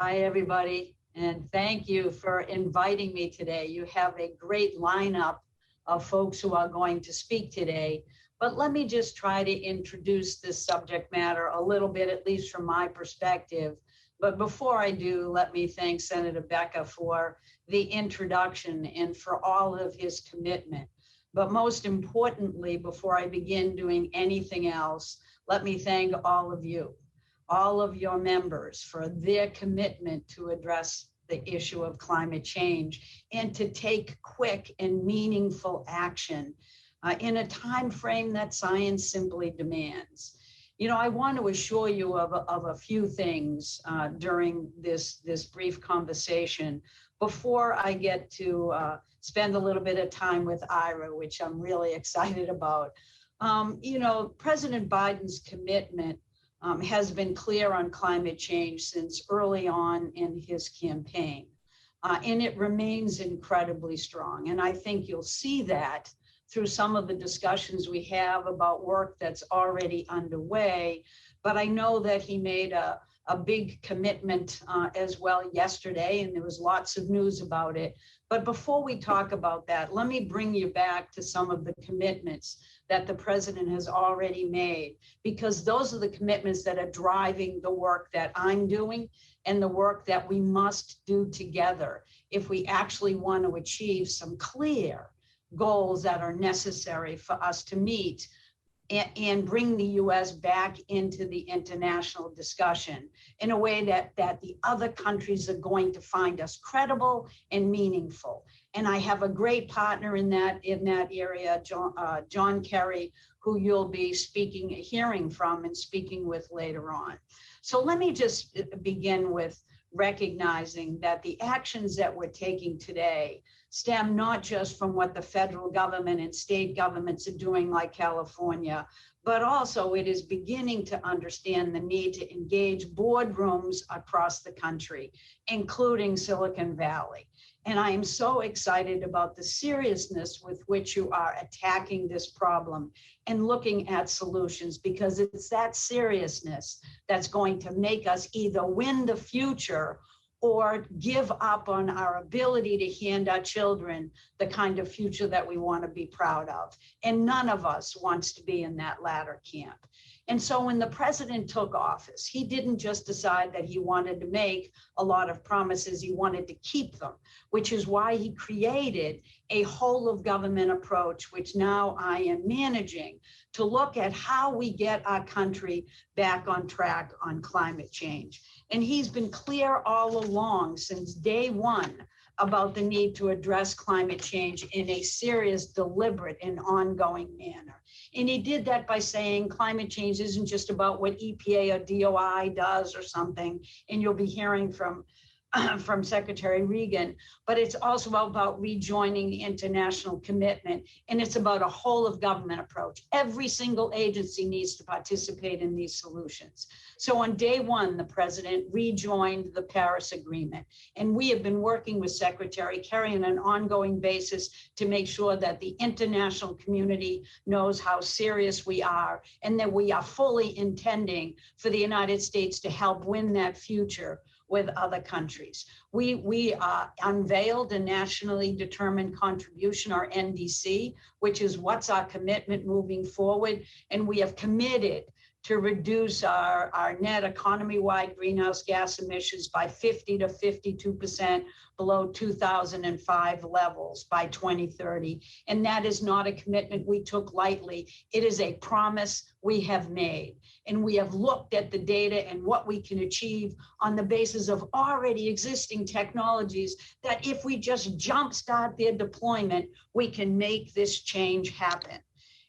Hi, everybody, and thank you for inviting me today. You have a great lineup of folks who are going to speak today, but let me just try to introduce this subject matter a little bit, at least from my perspective. But before I do, let me thank Senator Becker for the introduction and for all of his commitment. But most importantly, before I begin doing anything else, let me thank all of you, all of your members, for their commitment to address the issue of climate change and to take quick and meaningful action in a time frame that science simply demands. You know, I want to assure you of a few things during this brief conversation before I get to spend a little bit of time with Ira, which I'm really excited about. You know, President Biden's commitment has been clear on climate change since early on in his campaign, and it remains incredibly strong. And I think you'll see that through some of the discussions we have about work that's already underway. But I know that he made a big commitment as well yesterday, and there was lots of news about it. But before we talk about that, let me bring you back to some of the commitments that the president has already made, because those are the commitments that are driving the work that I'm doing and the work that we must do together if we actually want to achieve some clear goals that are necessary for us to meet and bring the U.S. back into the international discussion in a way that the other countries are going to find us credible and meaningful. And I have a great partner in that area, John Kerry, who you'll be hearing from and speaking with later on. So let me just begin with recognizing that the actions that we're taking today stem not just from what the federal government and state governments are doing, like California, but also it is beginning to understand the need to engage boardrooms across the country, including Silicon Valley. And I am so excited about the seriousness with which you are attacking this problem and looking at solutions, because it's that seriousness that's going to make us either win the future or give up on our ability to hand our children the kind of future that we want to be proud of. And none of us wants to be in that latter camp. And so when the president took office, he didn't just decide that he wanted to make a lot of promises, he wanted to keep them, which is why he created a whole of government approach, which now I am managing, to look at how we get our country back on track on climate change. And he's been clear all along since day one about the need to address climate change in a serious, deliberate, and ongoing manner. And he did that by saying climate change isn't just about what EPA or DOI does or something, and you'll be hearing from Secretary Regan, but it's also about rejoining the international commitment, and it's about a whole of government approach. Every single agency needs to participate in these solutions. So on day one, the president rejoined the Paris Agreement, and we have been working with Secretary Kerry on an ongoing basis to make sure that the international community knows how serious we are and that we are fully intending for the United States to help win that future with other countries. We unveiled a nationally determined contribution, our NDC, which is what's our commitment moving forward. And we have committed to reduce our net economy-wide greenhouse gas emissions by 50 to 52% below 2005 levels by 2030. And that is not a commitment we took lightly. It is a promise we have made. And we have looked at the data and what we can achieve on the basis of already existing technologies that if we just jumpstart their deployment, we can make this change happen.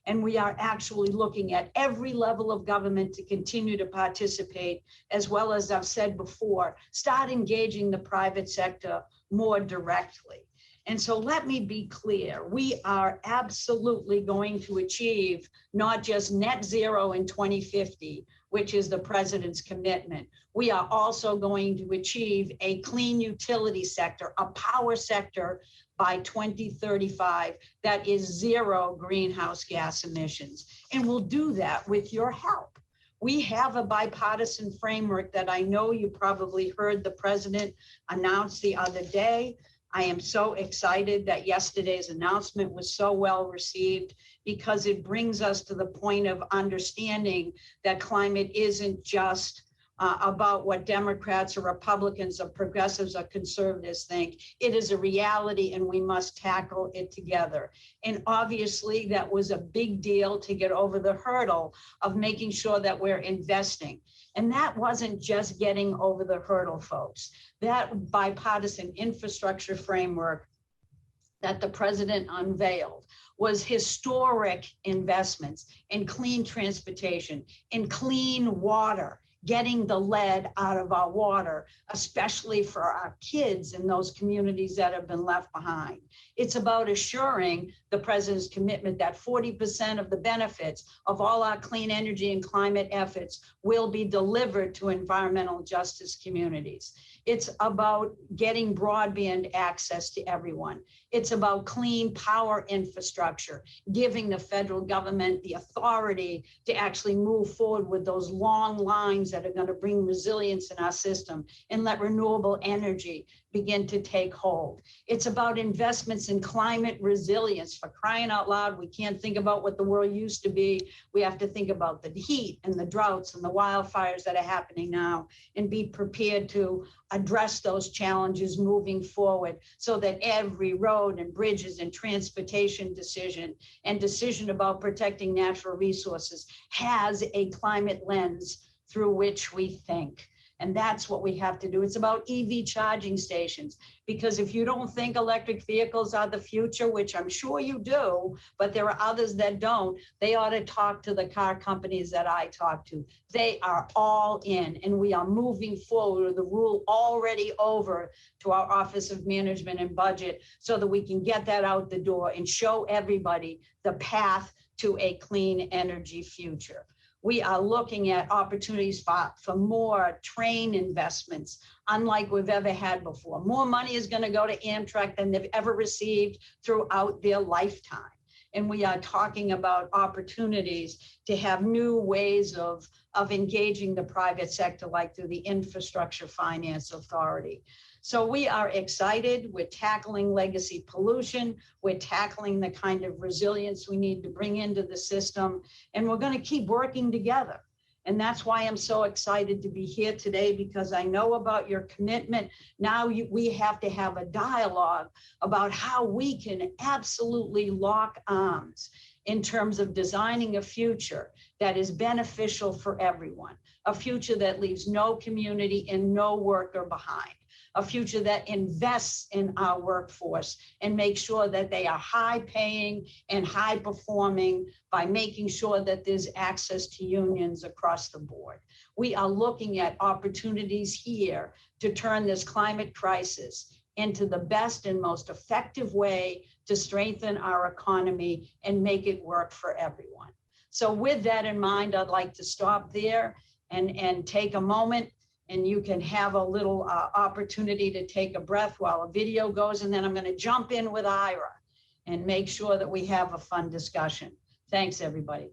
And we are actually looking at every level of government to continue to participate, as well as I've said before, start engaging the private sector more directly. And so let me be clear, we are absolutely going to achieve not just net zero in 2050, which is the president's commitment. We are also going to achieve a clean utility sector, a power sector by 2035 that is zero greenhouse gas emissions. And we'll do that with your help. We have a bipartisan framework that I know you probably heard the president announce the other day. I am so excited that yesterday's announcement was so well received, because it brings us to the point of understanding that climate isn't just about what Democrats or Republicans or progressives or conservatives think. It is a reality, and we must tackle it together. And obviously that was a big deal to get over the hurdle of making sure that we're investing. And that wasn't just getting over the hurdle, folks. That bipartisan infrastructure framework that the president unveiled was historic investments in clean transportation, in clean water, getting the lead out of our water, especially for our kids in those communities that have been left behind. It's about assuring the president's commitment that 40% of the benefits of all our clean energy and climate efforts will be delivered to environmental justice communities. It's about getting broadband access to everyone. It's about clean power infrastructure, giving the federal government the authority to actually move forward with those long lines that are going to bring resilience in our system and let renewable energy begin to take hold. It's about investments in climate resilience. For crying out loud, we can't think about what the world used to be. We have to think about the heat and the droughts and the wildfires that are happening now, and be prepared to address those challenges moving forward, so that every road and bridges and transportation decision and decision about protecting natural resources has a climate lens through which we think. And that's what we have to do. It's about EV charging stations, because if you don't think electric vehicles are the future, which I'm sure you do, but there are others that don't, they ought to talk to the car companies that I talk to. They are all in, and we are moving forward with the rule already over to our Office of Management and Budget, so that we can get that out the door and show everybody the path to a clean energy future. We are looking at opportunities for more train investments, unlike we've ever had before. More money is going to go to Amtrak than they've ever received throughout their lifetime. And we are talking about opportunities to have new ways of engaging the private sector, like through the Infrastructure Finance Authority. So we are excited. We're tackling legacy pollution. We're tackling the kind of resilience we need to bring into the system. And we're going to keep working together. And that's why I'm so excited to be here today, because I know about your commitment. Now we have to have a dialogue about how we can absolutely lock arms in terms of designing a future that is beneficial for everyone, a future that leaves no community and no worker behind, a future that invests in our workforce and makes sure that they are high paying and high performing by making sure that there's access to unions across the board. We are looking at opportunities here to turn this climate crisis into the best and most effective way to strengthen our economy and make it work for everyone. So with that in mind, I'd like to stop there and take a moment, and you can have a little opportunity to take a breath while a video goes, and then I'm going to jump in with Ira and make sure that we have a fun discussion. Thanks, everybody.